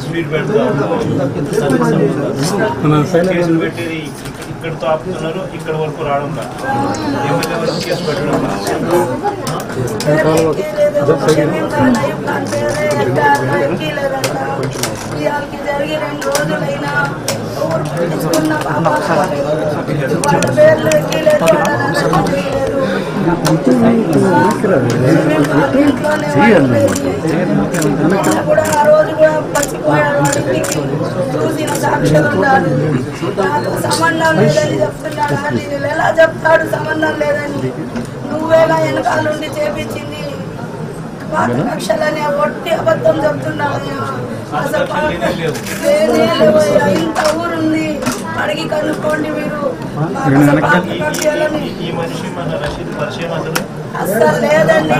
Speed పెట్టేది ఇక్కడతో ఆపుతున్నారు, ఇక్కడ వరకు రావడం ఎమ్మెల్యే వరకు కేసు పెట్టడం జరిగి 2 రోజులైనా కూడా ఆ రోజు కూడా పచ్చిపోయాడు. చూసిన సాక్షులు ఉన్నారు. నాకు సంబంధం లేదని చెప్తున్నాడు. నేను ఎలా చెప్తాడు సంబంధం లేదని? నువ్వేగా వెనకాల నుండి చేపించింది పాత కక్షలనే ఒట్టి అబద్ధం చెప్తున్నాడు. అసలు ఇంత ఊరుంది, అడిగి కనుక్కోండి మీరు. అసలు లేదండి.